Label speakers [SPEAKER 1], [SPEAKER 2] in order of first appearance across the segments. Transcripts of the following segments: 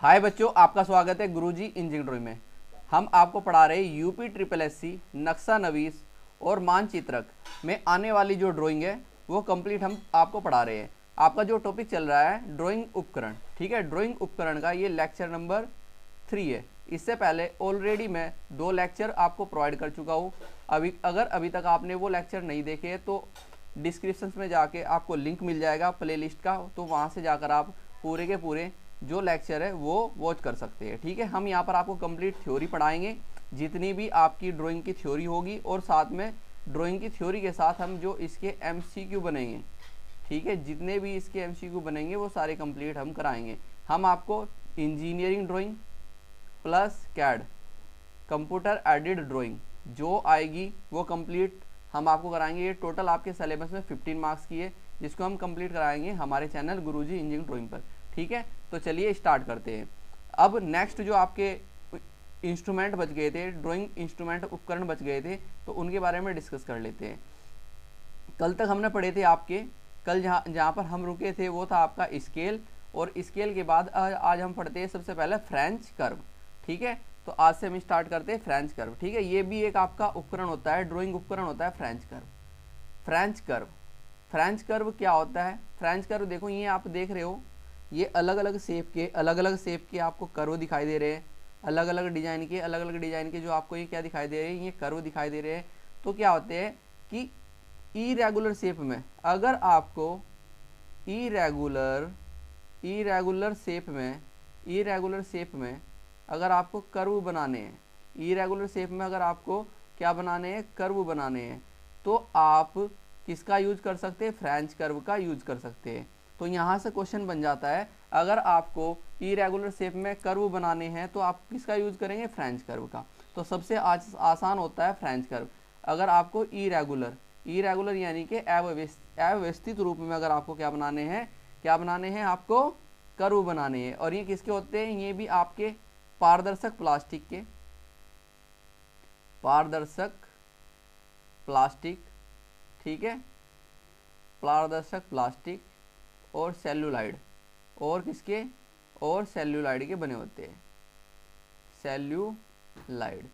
[SPEAKER 1] हाय बच्चों, आपका स्वागत है गुरुजी इंजीनियरिंग ड्राइंग में। हम आपको पढ़ा रहे हैं यूपी ट्रिपल एससी नक्शा नवीस और मानचित्रक में आने वाली जो ड्राइंग है वो कंप्लीट हम आपको पढ़ा रहे हैं। आपका जो टॉपिक चल रहा है ड्राइंग उपकरण, ठीक है। ड्राइंग उपकरण का ये लेक्चर नंबर 3 है। इससे पहले ऑलरेडी मैं 2 लेक्चर आपको प्रोवाइड कर चुका हूँ। अभी तक आपने वो लेक्चर नहीं देखे हैं तो डिस्क्रिप्शन में जाके आपको लिंक मिल जाएगा प्लेलिस्ट का, तो वहाँ से जाकर आप पूरे के पूरे जो लेक्चर है वो वॉच कर सकते हैं, ठीक है। हम यहाँ पर आपको कंप्लीट थ्योरी पढ़ाएंगे, जितनी भी आपकी ड्राइंग की थ्योरी होगी, और साथ में ड्राइंग की थ्योरी के साथ हम जो इसके एमसीक्यू बनेंगे, ठीक है, जितने भी इसके एमसीक्यू बनेंगे वो सारे कंप्लीट हम कराएंगे। हम आपको engineering drawing plus CAD computer aided drawing जो आएगी वो कंप्लीट हम आपको कराएंगे। ये टोटल आपके सिलेबस में 15 मार्क्स की है, जिसको हम कंप्लीट कराएंगे हमारे चैनल गुरुजी इंजीनियरिंग ड्राइंग पर, ठीक है। तो चलिए स्टार्ट करते हैं। अब नेक्स्ट जो आपके इंस्ट्रूमेंट बच गए थे, ड्राइंग इंस्ट्रूमेंट उपकरण बच गए थे, तो उनके बारे में डिस्कस कर लेते हैं। कल तक हमने पढ़े थे आपके, कल जहाँ पर हम रुके थे वो था आपका स्केल, और स्केल के बाद आज हम पढ़ते हैं सबसे पहले फ्रेंच कर्व, ठीक है। तो आज से हम स्टार्ट करते हैं फ्रेंच कर्व, ठीक है। ये भी एक आपका उपकरण होता है, ड्राइंग उपकरण होता है French curve. French curve, French curve क्या होता है? फ्रेंच कर्व देखो, ये आप देख रहे हो, ये अलग अलग शेप के आपको कर्व दिखाई दे रहे हैं, अलग अलग डिजाइन के जो आपको ये क्या दिखाई दे रहे हैं, ये कर्व दिखाई दे रहे हैं। तो क्या होते हैं कि इरेगुलर शेप में, अगर आपको इरेगुलर शेप में अगर आपको कर्व बनाने हैं, इरेगुलर शेप में अगर आपको क्या बनाने हैं, कर्व बनाने हैं, तो आप किसका यूज कर सकते हैं? फ्रेंच कर्व का यूज कर सकते हैं। तो यहाँ से क्वेश्चन बन जाता है, अगर आपको इरेगुलर शेप में कर्व बनाने हैं तो आप किसका यूज करेंगे? फ्रेंच कर्व का। तो सबसे आसान होता है फ्रेंच कर्व। अगर आपको इरेगुलर यानी कि अव्यवस्थित रूप में अगर आपको क्या बनाने हैं आपको कर्व बनाने हैं, और ये किसके होते हैं? ये भी आपके पारदर्शक प्लास्टिक, ठीक है, पारदर्शक प्लास्टिक और सेल्यूलाइड, और किसके? और सेल्यूलाइड के बने होते हैं, सेल्यूलाइड।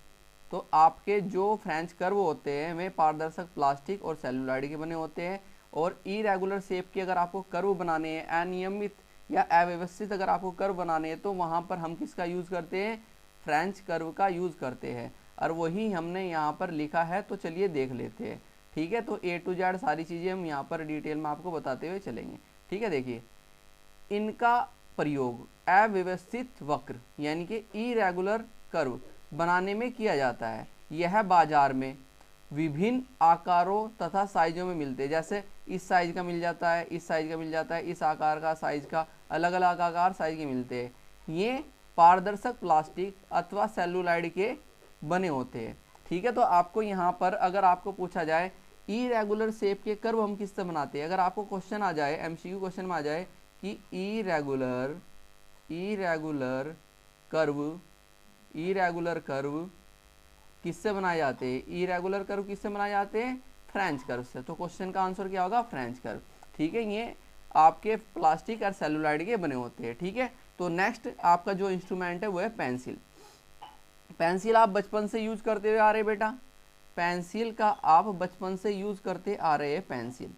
[SPEAKER 1] तो आपके जो फ्रेंच कर्व होते हैं वे पारदर्शक प्लास्टिक और सेल्यूलाइड के बने होते हैं। और इरेगुलर शेप के अगर आपको कर्व बनाने हैं, अनियमित या अव्यवस्थित अगर आपको कर्व बनाने हैं, तो वहाँ पर हम किसका यूज करते हैं? फ्रेंच कर्व का यूज करते हैं, और वही हमने यहाँ पर लिखा है। तो चलिए देख लेते हैं, ठीक है। तो A to Z सारी चीज़ें हम यहाँ पर डिटेल में आपको बताते हुए चलेंगे, ठीक है। देखिए, इनका प्रयोग अव्यवस्थित वक्र यानी कि इरेगुलर कर्व बनाने में किया जाता है। यह बाजार में विभिन्न आकारों तथा साइजों में मिलते हैं, जैसे इस साइज का मिल जाता है, इस साइज का मिल जाता है, इस आकार का, साइज का, अलग अलग आकार साइज के मिलते हैं। ये पारदर्शक प्लास्टिक अथवा सेलुलाइड के बने होते हैं, ठीक है। तो आपको यहाँ पर अगर आपको पूछा जाए इरेगुलर शेप के कर्व हम किससे बनाते हैं, अगर आपको क्वेश्चन आ जाए, एमसीक्यू क्वेश्चन में आ जाए कि इरेगुलर कर्व किससे बनाए जाते हैं? इरेगुलर कर्व किससे बनाए जाते हैं? फ्रेंच कर्व से। तो क्वेश्चन का आंसर क्या होगा? फ्रेंच कर्व, ठीक है। ये आपके प्लास्टिक और सेलुलाइड के बने होते हैं, ठीक है। तो नेक्स्ट आपका जो इंस्ट्रूमेंट है वो है पेंसिल। पेंसिल आप बचपन से यूज करते हुए आ रहे बेटा, पेंसिल का आप बचपन से यूज करते आ रहे हैं। पेंसिल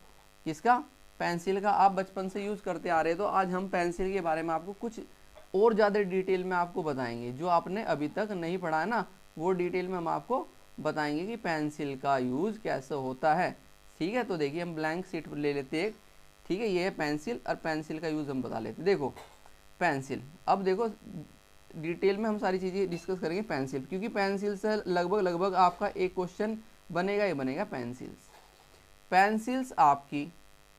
[SPEAKER 1] किसका? पेंसिल का आप बचपन से यूज करते आ रहे हैं। तो आज हम पेंसिल के बारे में आपको कुछ और ज़्यादा डिटेल में आपको बताएंगे, जो आपने अभी तक नहीं पढ़ा है ना, वो डिटेल में हम आपको बताएंगे कि पेंसिल का यूज कैसे होता है, ठीक है। तो देखिए, हम ब्लैंक शीट ले लेते हैं, ठीक है। ये है पेंसिल, और पेंसिल का यूज हम बता लेते हैं। देखो पेंसिल, अब देखो डिटेल में हम सारी चीज़ें डिस्कस करेंगे पेंसिल, क्योंकि पेंसिल से लगभग आपका एक क्वेश्चन बनेगा ही बनेगा। पेंसिल्स आपकी,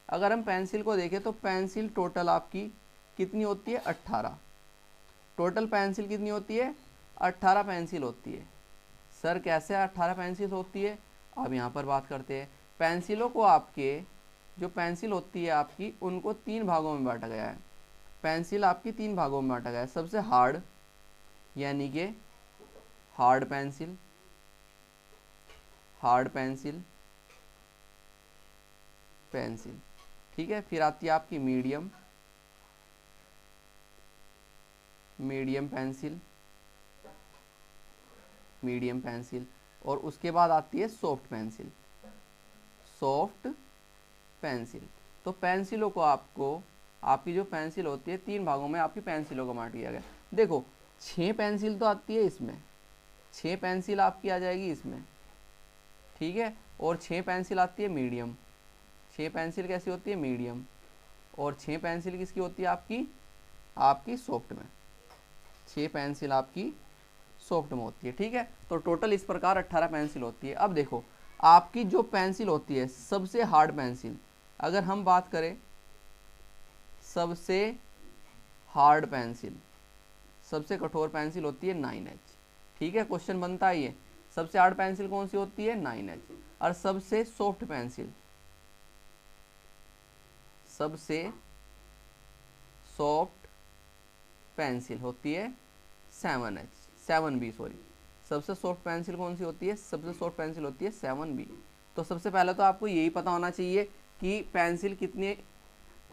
[SPEAKER 1] अगर हम पेंसिल को देखें तो पेंसिल टोटल आपकी कितनी होती है? 18। टोटल पेंसिल कितनी होती है? 18 पेंसिल होती है। सर कैसे 18 पेंसिल होती है? अब यहाँ पर बात करते हैं। पेंसिलों को आपके जो पेंसिल होती है आपकी, उनको 3 भागों में बांटा गया है। पेंसिल आपकी 3 भागों में बांटा गया है। सबसे हार्ड यानी कि हार्ड पेंसिल, ठीक है। फिर आती है आपकी मीडियम, मीडियम पेंसिल, और उसके बाद आती है सॉफ्ट पेंसिल। तो पेंसिलों को आपकी जो पेंसिल होती है 3 भागों में आपकी पेंसिलों को बांट दिया गया। देखो 6 पेंसिल तो आती है इसमें, 6 पेंसिल आपकी आ जाएगी इसमें, ठीक है, और 6 पेंसिल आती है मीडियम। 6 पेंसिल कैसी होती है? मीडियम। और 6 पेंसिल किसकी होती है? आपकी सॉफ्ट में। 6 पेंसिल आपकी सॉफ्ट में होती है, ठीक है। तो टोटल इस प्रकार 18 पेंसिल होती है। अब देखो आपकी जो पेंसिल होती है सबसे हार्ड पेंसिल, अगर हम बात करें सबसे हार्ड पेंसिल, सबसे कठोर पेंसिल होती है 9H, ठीक है। क्वेश्चन बनता है ये, सबसे हार्ड पेंसिल कौन सी होती है? 9H। और सबसे सॉफ्ट पेंसिल, सबसे सॉफ्ट पेंसिल होती है 7B, सॉरी। सबसे सॉफ्ट पेंसिल कौन सी होती है? सबसे सॉफ्ट पेंसिल होती है 7B। तो सबसे पहले तो आपको यही पता होना चाहिए कि पेंसिल कितनी,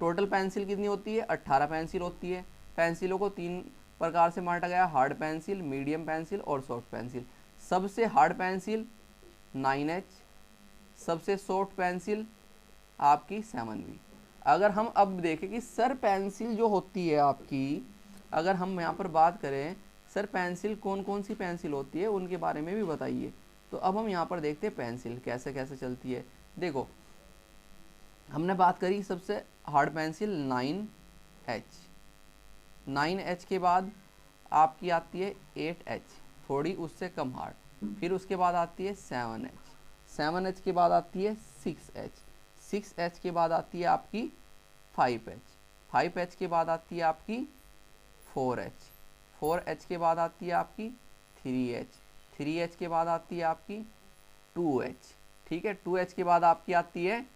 [SPEAKER 1] टोटल पेंसिल कितनी होती है? 18 पेंसिल होती है। पेंसिलों को 3 प्रकार से बांटा गया, हार्ड पेंसिल, मीडियम पेंसिल और सॉफ्ट पेंसिल। सबसे हार्ड पेंसिल 9H, सबसे सॉफ्ट पेंसिल आपकी 7B। अगर हम अब देखें कि सर पेंसिल जो होती है आपकी, अगर हम यहाँ पर बात करें सर पेंसिल कौन कौन सी पेंसिल होती है उनके बारे में भी बताइए। तो अब हम यहाँ पर देखते हैं पेंसिल कैसे कैसे चलती है। देखो हमने बात करी सबसे हार्ड पेंसिल 9H, 9H के बाद आपकी आती है 8H, थोड़ी उससे कम हार्ड। फिर उसके बाद आती है 7H, 7H के बाद आती है 6H, 6H के बाद आती है आपकी 5H, 5H के बाद आती है आपकी 4H, 4H के बाद आती है आपकी 3H, 3H के बाद आती है आपकी 2H, ठीक है। 2H के बाद आपकी आती है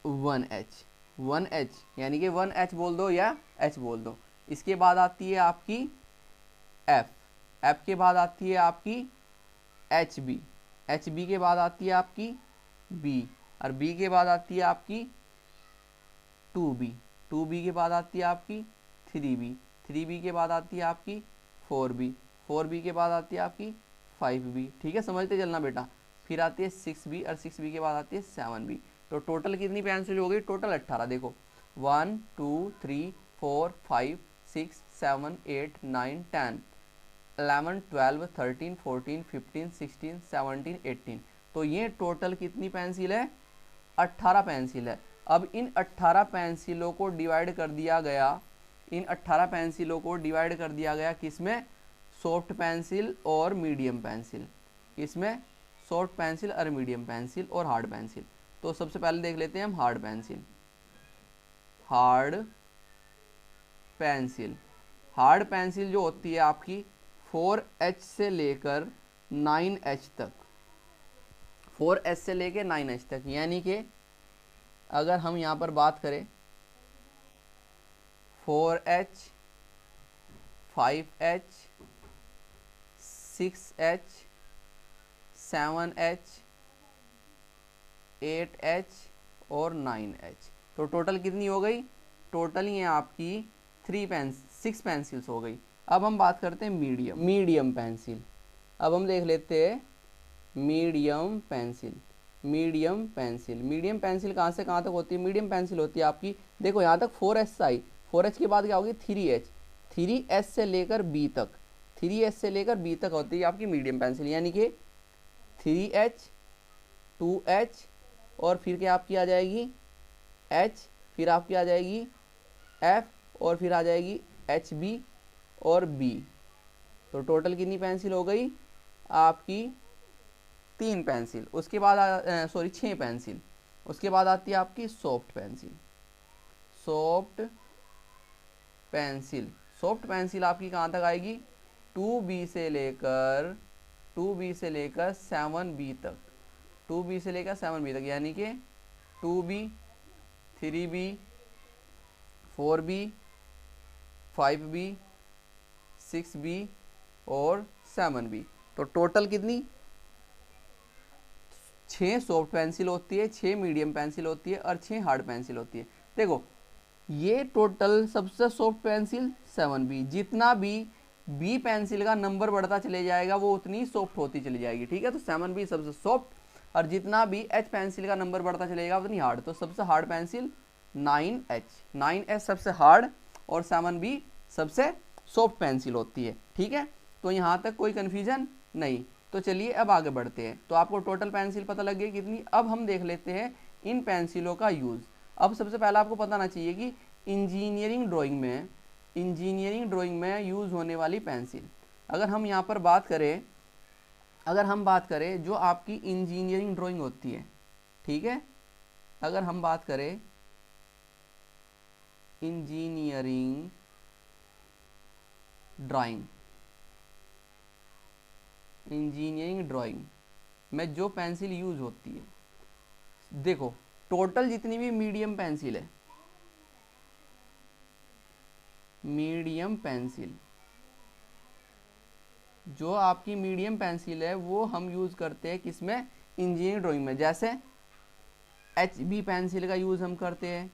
[SPEAKER 1] 1H, 1H यानी कि 1H बोल दो या H बोल दो। इसके बाद आती है आपकी F, F के बाद आती है आपकी HB, HB के बाद आती है आपकी B, और B के बाद आती है आपकी 2B, 2B के बाद आती है आपकी 3B, 3B के बाद आती है आपकी 4B, 4B के बाद आती है आपकी 5B, ठीक है, समझते चलना बेटा। फिर आती है 6B, और 6B के बाद आती है 7B। तो टोटल कितनी पेंसिल हो गई? टोटल 18। देखो 1 2 3 4 5 6 7 8 9 10 11 12 13 14 15 16 17 18। तो ये टोटल कितनी पेंसिल है? 18 पेंसिल है। अब इन 18 पेंसिलों को डिवाइड कर दिया गया, इन 18 पेंसिलों को डिवाइड कर दिया गया किसमें? सॉफ्ट पेंसिल और मीडियम पेंसिल। किसमें? सॉफ्ट पेंसिल और मीडियम पेंसिल और हार्ड पेंसिल। तो सबसे पहले देख लेते हैं हम hard pencil. Hard pencil, hard pencil जो होती है आपकी 4H से लेकर 9H तक, 4H से लेकर 9H तक, यानी कि अगर हम यहाँ पर बात करें 4H, 5H, 6H, 7H, 8H और 9H, तो टोटल कितनी हो गई? टोटल ये आपकी 6 पेंसिल्स हो गई। अब हम बात करते हैं मीडियम पेंसिल। अब हम देख लेते हैं मीडियम पेंसिल। मीडियम पेंसिल कहाँ से कहाँ तक होती है? मीडियम पेंसिल होती है आपकी, देखो यहाँ तक 4H आई, 4H के बाद क्या होगी? 3H, 3H से लेकर B तक, 3H से लेकर B तक होती है आपकी मीडियम पेंसिल, यानी कि 3H, 2H और फिर क्या आपकी आ जाएगी H, फिर आपकी आ जाएगी F और फिर आ जाएगी HB और B। तो टोटल कितनी पेंसिल हो गई आपकी? 3 पेंसिल। उसके बाद 6 पेंसिल। उसके बाद आती है आपकी सॉफ्ट पेंसिल। सॉफ्ट पेंसिल आपकी कहाँ तक आएगी? 2B से लेकर 7B तक, 2B से लेकर 7B तक, यानी कि 2B, 3B, 4B, 5B, 6B और 7B। तो टोटल कितनी? 6 सॉफ्ट पेंसिल होती है, 6 मीडियम पेंसिल होती है और 6 हार्ड पेंसिल होती है। देखो ये टोटल सबसे सॉफ्ट पेंसिल 7B। जितना भी बी पेंसिल का नंबर बढ़ता चले जाएगा वो उतनी सॉफ्ट होती चली जाएगी, ठीक है। तो 7B सबसे सॉफ्ट, और जितना भी एच पेंसिल का नंबर बढ़ता चलेगा उतनी हार्ड। तो सबसे हार्ड पेंसिल 9H सबसे हार्ड, और 7B सबसे सॉफ्ट पेंसिल होती है, ठीक है। तो यहाँ तक कोई कन्फ्यूजन नहीं। तो चलिए अब आगे बढ़ते हैं। तो आपको टोटल पेंसिल पता लग गई कितनी। अब हम देख लेते हैं इन पेंसिलों का यूज़। अब सबसे पहले आपको पता होना चाहिए कि इंजीनियरिंग ड्राइंग में यूज़ होने वाली पेंसिल, अगर हम यहाँ पर बात करें जो आपकी इंजीनियरिंग ड्राइंग होती है, ठीक है। अगर हम बात करें इंजीनियरिंग ड्राइंग में जो पेंसिल यूज होती है, देखो टोटल जितनी भी मीडियम पेंसिल जो आपकी मीडियम पेंसिल है वो हम यूज़ करते हैं किसमें, इंजीनियरिंग ड्राइंग में। जैसे HB पेंसिल का यूज़ हम करते हैं,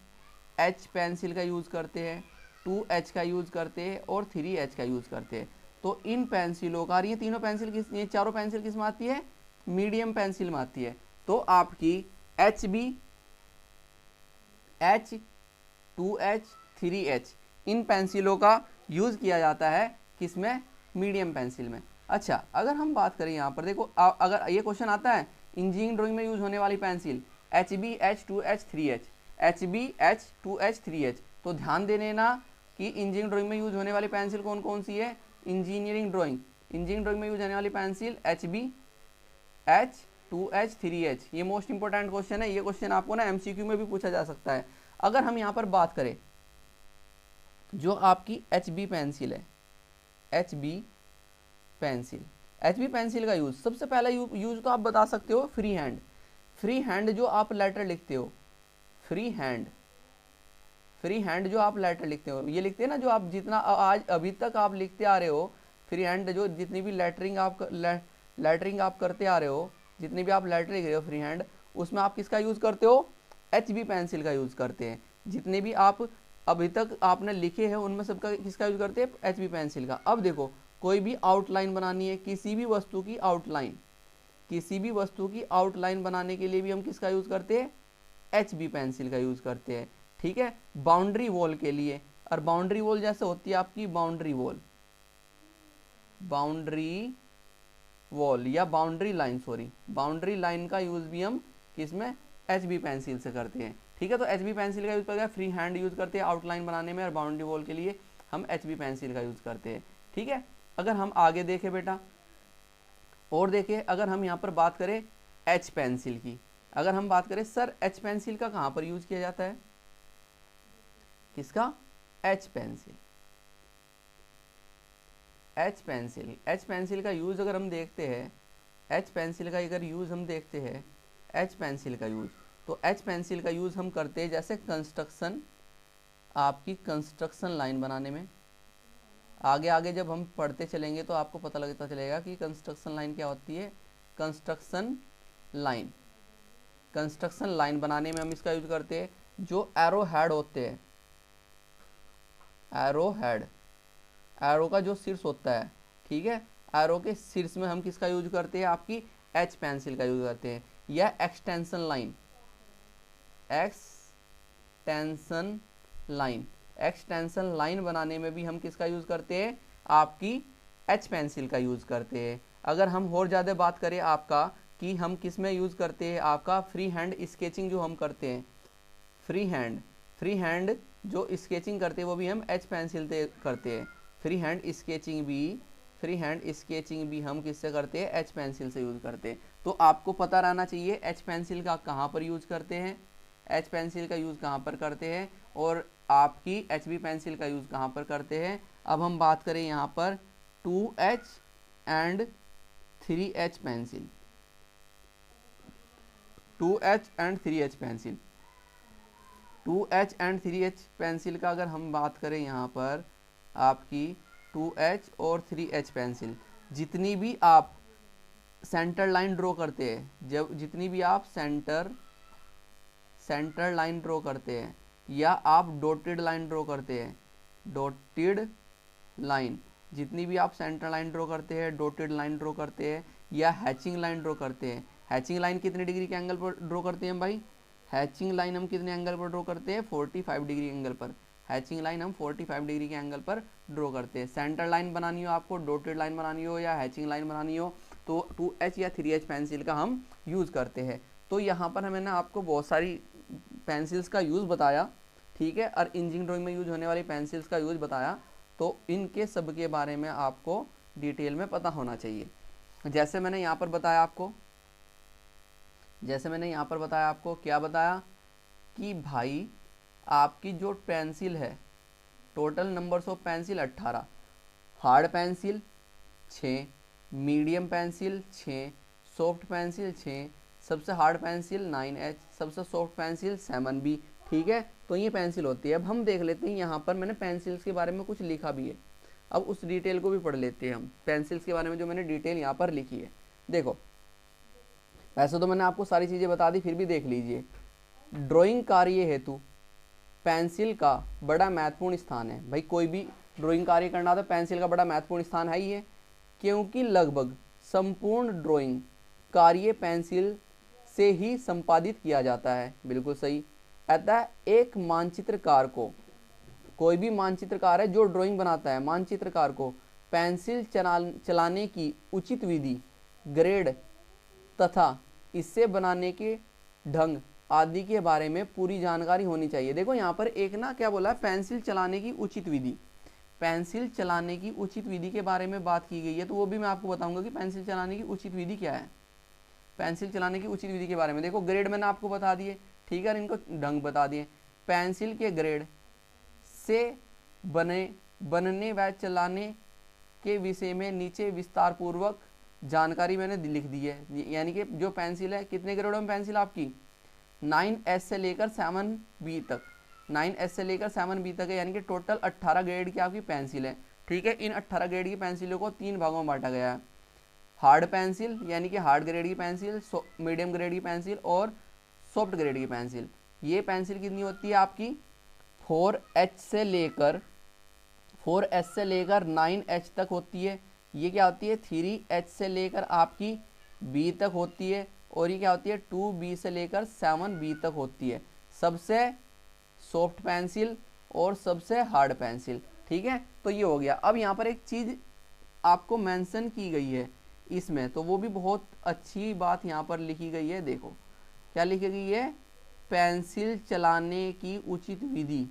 [SPEAKER 1] H पेंसिल का यूज़ करते हैं, 2H का यूज़ करते हैं और 3H का यूज़ करते हैं। तो इन पेंसिलों का, ये तीनों पेंसिल ये चारों पेंसिल किस में आती है, मीडियम पेंसिल में आती है। तो आपकी HB, H, 2H, 3H इन पेंसिलों का यूज़ किया जाता है किसमें, मीडियम पेंसिल में। अच्छा, अगर हम बात करें यहाँ पर देखो, अगर ये क्वेश्चन आता है इंजीनियरिंग ड्राइंग में यूज़ होने वाली pencil HB, H, 2H, 3H, HB, H, 2H, 3H, तो ध्यान दे लेना कि इंजीनियरिंग ड्राइंग में यूज़ होने वाली पेंसिल कौन कौन सी है। इंजीनियरिंग ड्राइंग में यूज़ होने वाली pencil HB, H, 2H, 3H। ये मोस्ट इंपॉर्टेंट क्वेश्चन है। ये क्वेश्चन आपको ना MCQ में भी पूछा जा सकता है। अगर हम यहाँ पर बात करें जो आपकी HB पेंसिल है, HB पेंसिल का यूज़, सबसे पहला यूज़ तो आप बता सकते हो फ्री हैंड जो आप लेटर लिखते हो, फ्री हैंड जो आप लेटर लिखते हो, ये लिखते हैं ना, जो आप जितना आज अभी तक आप लिखते आ रहे हो, फ्री हैंड जो जितनी भी लेटरिंग आप करते आ रहे हो, जितनी भी आप लेटर लिख रहे हो फ्री हैंड, उसमें आप किसका यूज़ करते हो, HB पेंसिल का यूज़ करते हैं। जितने भी आप अभी तक आपने लिखे हैं उनमें सबका किसका यूज़ करते हैं, HB पेंसिल का। अब देखो कोई भी आउटलाइन बनानी है, किसी भी वस्तु की आउटलाइन बनाने के लिए भी हम किसका यूज़ करते हैं, HB पेंसिल का यूज़ करते हैं, ठीक है। बाउंड्री वॉल के लिए, और बाउंड्री वॉल जैसे होती है आपकी बाउंड्री वॉल या बाउंड्री लाइन का यूज़ भी हम किसमें, HB पेंसिल से करते हैं, ठीक है। तो HB पेंसिल का यूज़ करते हैं, फ्री हैंड यूज़ करते हैं आउटलाइन बनाने में, और बाउंड्री वॉल के लिए हम HB पेंसिल का यूज़ करते हैं, ठीक है। अगर हम आगे देखें बेटा, और देखें, अगर हम यहाँ पर बात करें H पेंसिल की, अगर हम बात करें सर H पेंसिल का कहाँ पर यूज़ किया जाता है, किसका, H पेंसिल का यूज़ अगर हम देखते हैं, H पेंसिल का यूज़ तो H पेंसिल का यूज़ हम करते हैं जैसे कंस्ट्रक्शन लाइन बनाने में। आगे जब हम पढ़ते चलेंगे तो आपको पता लगता चलेगा कि कंस्ट्रक्शन लाइन क्या होती है। कंस्ट्रक्शन लाइन बनाने में हम इसका यूज़ करते हैं। जो एरो हेड होते हैं, एरो का जो शीर्ष होता है, ठीक है, एरो के शीर्ष में हम किसका यूज करते हैं, आपकी H पेंसिल का यूज करते हैं। या एक्सटेंशन लाइन बनाने में भी हम किसका यूज करते हैं, आपकी H पेंसिल का यूज करते हैं। अगर हम और ज़्यादा बात करें आपका कि हम किस में यूज़ करते हैं, आपका फ्री हैंड स्केचिंग जो हम करते हैं, फ्री हैंड जो स्केचिंग करते हैं वो भी हम H पेंसिल से करते हैं। फ्री हैंड स्केचिंग भी हम किससे करते हैं, H पेंसिल से यूज़ करते हैं। तो आपको पता रहना चाहिए H पेंसिल का कहाँ पर यूज़ करते हैं, H पेंसिल का यूज़ कहाँ पर करते हैं, और आपकी HB पेंसिल का यूज़ कहाँ पर करते हैं। अब हम बात करें यहाँ पर 2H and 3H pencil, 2H and 3H pencil. 2H and 3H pencil का अगर हम बात करें यहाँ पर, आपकी 2H और 3H पेंसिल, जितनी भी आप सेंटर लाइन ड्रॉ करते हैं, जितनी भी आप सेंटर लाइन ड्रॉ करते हैं, या आप डॉटेड लाइन ड्रॉ करते हैं, डॉटेड लाइन, जितनी भी आप सेंटर लाइन ड्रॉ करते हैं, डॉटेड लाइन ड्रॉ करते हैं, या हैचिंग लाइन ड्रॉ करते हैं। हैचिंग लाइन कितने डिग्री के एंगल पर ड्रॉ करते हैं भाई? हैचिंग लाइन हम कितने एंगल पर ड्रॉ करते हैं? 45 डिग्री एंगल पर। हैचिंग लाइन हम 45 डिग्री के एंगल पर ड्रॉ करते हैं। सेंटर लाइन बनानी हो आपको, डॉटेड लाइन बनानी हो या हैचिंग लाइन बनानी हो, तो 2H या 3H पेंसिल का हम यूज़ करते हैं। तो यहाँ पर हमें ना आपको बहुत सारी पेंसिल्स का यूज़ बताया, ठीक है, और इंजीनियरिंग ड्राइंग में यूज होने वाली पेंसिल्स का यूज़ बताया। तो इनके सब के बारे में आपको डिटेल में पता होना चाहिए। जैसे मैंने यहाँ पर बताया आपको, क्या बताया कि भाई आपकी जो पेंसिल है, total numbers of pencil 18, hard pencil 6, medium pencil 6, soft pencil 6, सबसे हार्ड पेंसिल 9H, सबसे सॉफ्ट पेंसिल 7B, ठीक है। तो ये पेंसिल होती है। अब हम देख लेते हैं, यहाँ पर मैंने पेंसिल्स के बारे में कुछ लिखा भी है, अब उस डिटेल को भी पढ़ लेते हैं हम। पेंसिल्स के बारे में जो मैंने डिटेल यहाँ पर लिखी है, देखो वैसे तो मैंने आपको सारी चीज़ें बता दी, फिर भी देख लीजिए। ड्राइंग कार्य हेतु पेंसिल का बड़ा महत्वपूर्ण स्थान है। भाई कोई भी ड्राइंग कार्य करना तो पेंसिल का बड़ा महत्वपूर्ण स्थान है ही है, क्योंकि लगभग संपूर्ण ड्राइंग कार्य पेंसिल से ही संपादित किया जाता है। बिल्कुल सही। अतः एक मानचित्रकार को, कोई भी मानचित्रकार है जो ड्राइंग बनाता है, मानचित्रकार को पेंसिल चलाने की उचित विधि, ग्रेड तथा इससे बनाने के ढंग आदि के बारे में पूरी जानकारी होनी चाहिए। देखो यहाँ पर एक ना क्या बोला है, पेंसिल चलाने की उचित विधि, पेंसिल चलाने की उचित विधि के बारे में बात की गई है। तो वो भी मैं आपको बताऊंगा कि पेंसिल चलाने की उचित विधि क्या है। पेंसिल चलाने की उचित विधि के बारे में देखो, ग्रेड मैंने आपको बता दिए, ठीक है, इनको ढंग बता दिए। पेंसिल के ग्रेड से बनने व चलाने के विषय में नीचे विस्तार पूर्वक जानकारी मैंने लिख दी है। यानी कि जो पेंसिल है, कितने ग्रेडों में पेंसिल आपकी? 9S से लेकर 7B तक, 9S से लेकर 7B तक है, यानी कि टोटल 18 ग्रेड की आपकी पेंसिल है, ठीक है। इन 18 ग्रेड की पेंसिलों को 3 भागों में बांटा गया है। हार्ड पेंसिल यानी कि हार्ड ग्रेड की पेंसिल, मीडियम ग्रेड की पेंसिल और सॉफ्ट ग्रेड की पेंसिल। ये पेंसिल कितनी होती है आपकी? 4S से लेकर 9H तक होती है। ये क्या होती है? 3H से लेकर आपकी B तक होती है, और ये क्या होती है? 2B से लेकर 7B तक होती है। सबसे सॉफ्ट पेंसिल और सबसे हार्ड पेंसिल, ठीक है। तो ये हो गया। अब यहाँ पर एक चीज़ आपको मेंशन की गई है इसमें, तो वो भी बहुत अच्छी बात यहाँ पर लिखी गई है। देखो क्या लिखी गई है? पेंसिल चलाने की उचित विधि,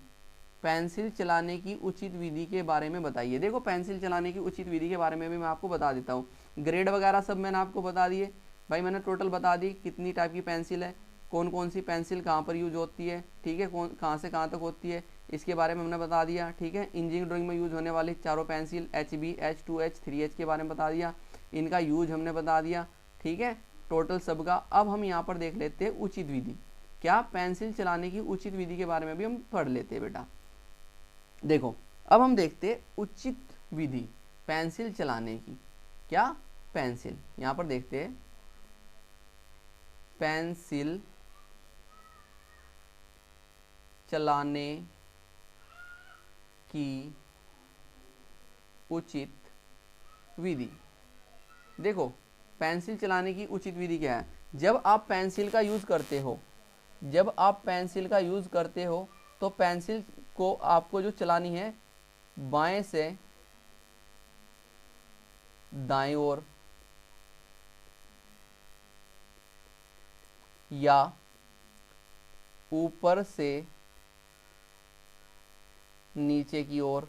[SPEAKER 1] पेंसिल चलाने की उचित विधि के बारे में बताइए। देखो पेंसिल चलाने की उचित विधि के बारे में भी मैं आपको बता देता हूँ। ग्रेड वगैरह सब मैंने आपको बता दिए भाई, मैंने टोटल बता दी कितनी टाइप की पेंसिल है, कौन कौन सी पेंसिल कहाँ पर यूज होती है, ठीक है, कौन कहाँ से कहाँ तक होती है, इसके बारे में हमने बता दिया, ठीक है। इंजीनियरिंग ड्राइंग में यूज होने वाली चारों pencil HB, H, 2H, 3H के बारे में बता दिया, इनका यूज हमने बता दिया, ठीक है, टोटल सबका। अब हम यहाँ पर देख लेते हैं उचित विधि। क्या? पेंसिल चलाने की उचित विधि के बारे में भी हम पढ़ लेते हैं बेटा। देखो अब हम देखते हैं उचित विधि पेंसिल चलाने की। क्या? पेंसिल, यहाँ पर देखते हैं पेंसिल चलाने की उचित विधि। देखो पेंसिल चलाने की उचित विधि क्या है? जब आप पेंसिल का यूज़ करते हो, तो पेंसिल को आपको जो चलानी है बाएं से दाएं ओर या ऊपर से नीचे की ओर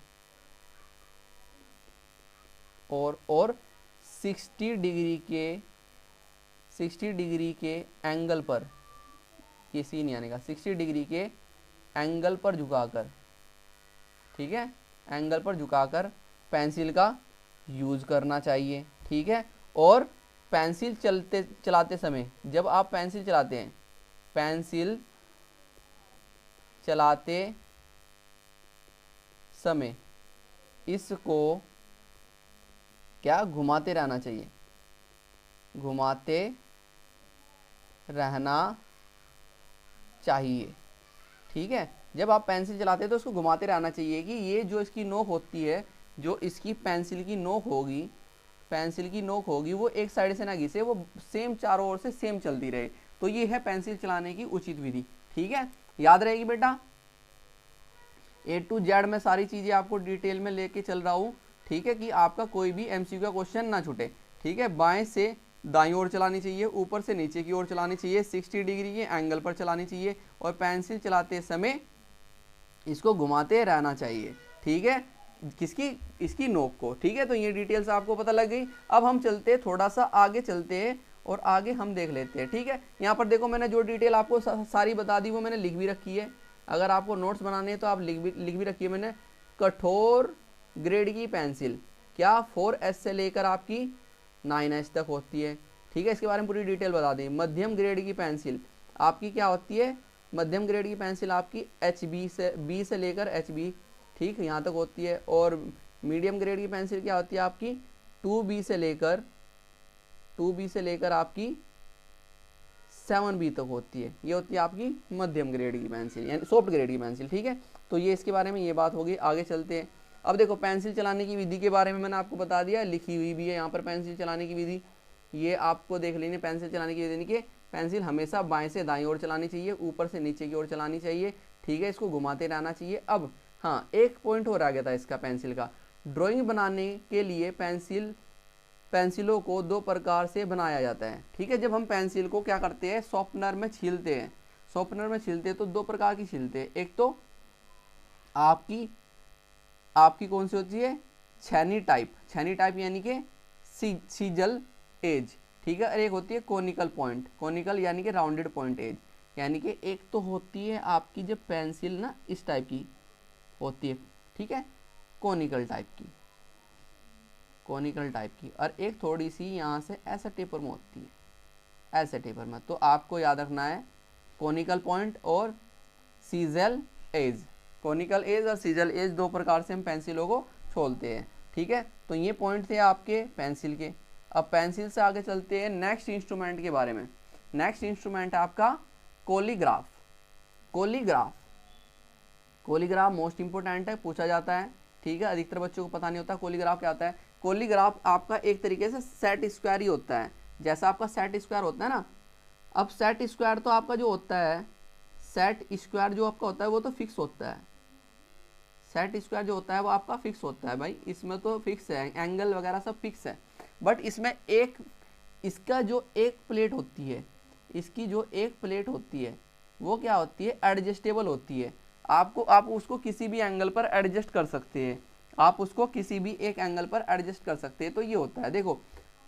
[SPEAKER 1] और 60 डिग्री के एंगल पर, ये सी नहीं आने का, 60 डिग्री के एंगल पर झुकाकर, ठीक है, एंगल पर झुकाकर पेंसिल का यूज करना चाहिए, ठीक है। और पेंसिल चलाते समय, जब आप पेंसिल चलाते हैं, पेंसिल चलाते समय इसको क्या? घुमाते रहना चाहिए, घुमाते रहना चाहिए, ठीक है। जब आप पेंसिल चलाते हैं तो उसको घुमाते रहना चाहिए कि ये जो इसकी नोक होती है, जो इसकी पेंसिल की नोक होगी, पेंसिल की नोक होगी वो एक साइड से ना घिसे, वो सेम चारों ओर से सेम चलती रहे। तो ये है पेंसिल चलाने की उचित विधि। ठीक है, याद रहेगी बेटा। A to Z में सारी चीज़ें आपको डिटेल में लेके चल रहा हूँ। ठीक है, कि आपका कोई भी MCQ का क्वेश्चन ना छूटे। ठीक है, बाएं से दाईं ओर चलानी चाहिए, ऊपर से नीचे की ओर चलानी चाहिए, 60 डिग्री के एंगल पर चलानी चाहिए, और पेंसिल चलाते समय इसको घुमाते रहना चाहिए। ठीक है, किसकी, इसकी नोक को। ठीक है, तो ये डिटेल्स आपको पता लग गई। अब हम चलते हैं, थोड़ा सा आगे चलते हैं और आगे हम देख लेते हैं। ठीक है, यहाँ पर देखो मैंने जो डिटेल आपको सारी बता दी वो मैंने लिख भी रखी है। अगर आपको नोट्स बनाने हैं तो आप लिख भी रखी है मैंने। कठोर ग्रेड की पेंसिल क्या 4S से लेकर आपकी 9S तक होती है। ठीक है, इसके बारे में पूरी डिटेल बता दें। मध्यम ग्रेड की पेंसिल आपकी क्या होती है, मध्यम ग्रेड की पेंसिल आपकी HB से B से लेकर HB, ठीक, यहाँ तक होती है। और मीडियम ग्रेड की पेंसिल क्या होती है आपकी 2B से लेकर आपकी 7B तक होती है। ये होती है आपकी मध्यम ग्रेड की पेंसिल, यानी सॉफ्ट ग्रेड की पेंसिल। ठीक है, तो ये इसके बारे में ये बात होगी। आगे चलते हैं। अब देखो पेंसिल चलाने की विधि के बारे में मैंने आपको बता दिया, लिखी हुई भी है यहाँ पर पेंसिल चलाने की विधि। ये आपको देख लेनी पेंसिल चलाने की विधि, यानी कि पेंसिल हमेशा बाएं से दाईं ओर चलानी चाहिए, ऊपर से नीचे की ओर चलानी चाहिए। ठीक है, इसको घुमाते रहना चाहिए। अब हाँ, एक पॉइंट और आ गया था इसका पेंसिल का। ड्राइंग बनाने के लिए पेंसिलों को दो प्रकार से बनाया जाता है। ठीक है, जब हम पेंसिल को क्या करते हैं, शॉर्पनर में छीलते हैं, शॉर्पनर में छीलते हैं तो दो प्रकार की छीलते हैं। एक तो आपकी कौन सी होती है, छेनी टाइप यानी कि सीजल एज। ठीक है, और एक होती है कोनिकल पॉइंट, कोनिकल यानी कि राउंडेड पॉइंट एज। यानी कि एक तो होती है आपकी जब पेंसिल ना इस टाइप की होती है, ठीक है, कोनिकल टाइप की, और एक थोड़ी सी यहाँ से ऐसा टेपर में होती है, ऐसे टेपर में। तो आपको याद रखना है कोनिकल पॉइंट और सीजल एज। कोनिकल एज और सीजल एज दो प्रकार से हम पेंसिलों को छोलते हैं। ठीक है, तो ये पॉइंट थे आपके पेंसिल के। अब पेंसिल से आगे चलते हैं नेक्स्ट इंस्ट्रूमेंट के बारे में। नेक्स्ट इंस्ट्रूमेंट है आपका कोलीग्राफ। कोलीग्राफ मोस्ट इंपोर्टेंट है, पूछा जाता है। ठीक है, अधिकतर बच्चों को पता नहीं होता कोलीग्राफ क्या होता है। कोलीग्राफ आपका एक तरीके से सेट स्क्वायर ही होता है, जैसा आपका सेट स्क्वायर होता है ना। अब सेट स्क्वायर तो आपका जो होता है, सेट स्क्वायर जो आपका होता है वो तो फिक्स होता है। सेट स्क्वायर जो होता है वो आपका फिक्स होता है भाई, इसमें तो फिक्स है, एंगल वगैरह सब फिक्स है। बट इसमें इसका जो एक प्लेट होती है, इसकी जो एक प्लेट होती है वो क्या होती है, एडजस्टेबल होती है। आप उसको किसी भी एंगल पर एडजस्ट कर सकते हैं, आप उसको किसी भी एक एंगल पर एडजस्ट कर सकते हैं। तो ये होता है, देखो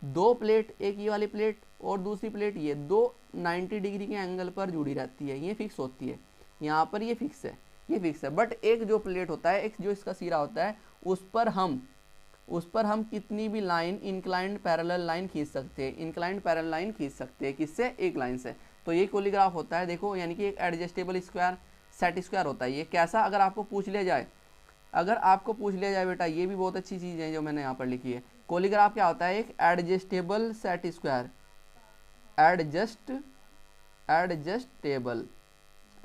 [SPEAKER 1] दो प्लेट, एक ये वाली प्लेट और दूसरी प्लेट, ये दो 90 डिग्री के एंगल पर जुड़ी रहती है, ये फिक्स होती है। यहाँ पर ये फिक्स है, ये फिक्स है। बट एक जो प्लेट होता है, एक जो इसका सिरा होता है, उस पर हम कितनी भी लाइन, इंक्लाइंड पैरेलल लाइन खींच सकते हैं, इंक्लाइंड पैरेलल लाइन खींच सकते हैं। किससे, एक लाइन से। तो ये कोलीग्राफ होता है, देखो, यानी कि एक एडजस्टेबल स्क्वायर, सेट स्क्वायर होता है। ये कैसा, अगर आपको पूछ लिया जाए बेटा, ये भी बहुत अच्छी चीज़ है जो मैंने यहाँ पर लिखी है। कोलीग्राफ क्या होता है, एक adjustable set square,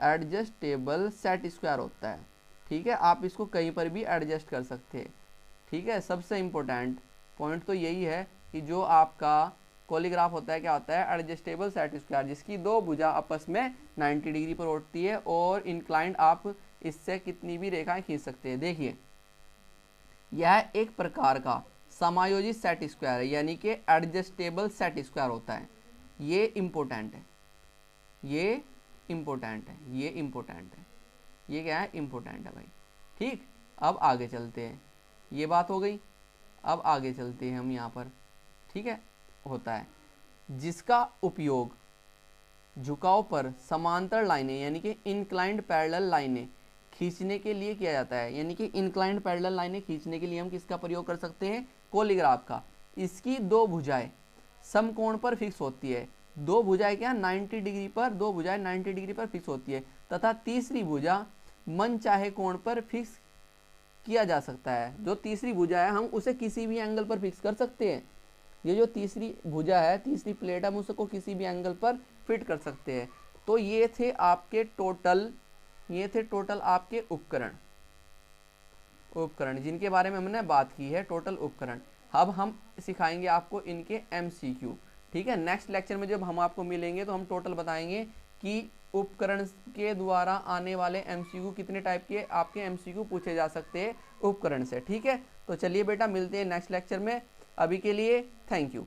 [SPEAKER 1] adjustable set square होता है। ठीक है, आप इसको कहीं पर भी एडजस्ट कर सकते हैं। ठीक है, सबसे इम्पोर्टेंट पॉइंट तो यही है कि जो आपका कोलीग्राफ होता है क्या होता है, एडजस्टेबल सेट स्क्वायर, जिसकी दो भुजा आपस में 90 डिग्री पर उठती है और इंक्लाइंड आप इससे कितनी भी रेखाएं खींच सकते हैं। देखिए, यह एक प्रकार का समायोजित सेट स्क्वायर है, यानी कि एडजस्टेबल सेट स्क्वायर होता है। ये इम्पोर्टेंट है, ये क्या है, इम्पोर्टेंट है भाई। ठीक, अब आगे चलते हैं, ये बात हो गई। अब आगे चलते हैं हम यहाँ पर। ठीक है, होता है जिसका उपयोग झुकाव पर समांतर लाइनें, यानी कि इंक्लाइंड पैरेलल लाइनें खींचने के लिए किया जाता है। यानी कि इंक्लाइंड पैरेलल लाइनें खींचने के लिए हम किसका प्रयोग कर सकते हैं, कोलीग्राफ का। इसकी दो भुजाएं समकोण पर फिक्स होती है, दो भुजाएं क्या 90 डिग्री पर, दो भुजाएं 90 डिग्री पर फिक्स होती है, तथा तीसरी भुजा मन चाहे कोण पर फिक्स किया जा सकता है। जो तीसरी भुजा है हम उसे किसी भी एंगल पर फिक्स कर सकते हैं। ये जो तीसरी भुजा है, तीसरी प्लेट, हम उसको किसी भी एंगल पर फिट कर सकते हैं। तो ये थे आपके टोटल ये थे टोटल आपके उपकरण जिनके बारे में हमने बात की है, टोटल उपकरण। अब हम सिखाएंगे आपको इनके MCQ। ठीक है, नेक्स्ट लेक्चर में जब हम आपको मिलेंगे तो हम टोटल बताएंगे कि उपकरण के द्वारा आने वाले MCQ कितने टाइप के आपके MCQ पूछे जा सकते हैं उपकरण से। ठीक है, तो चलिए बेटा मिलते हैं नेक्स्ट लेक्चर में। अभी के लिए थैंक यू।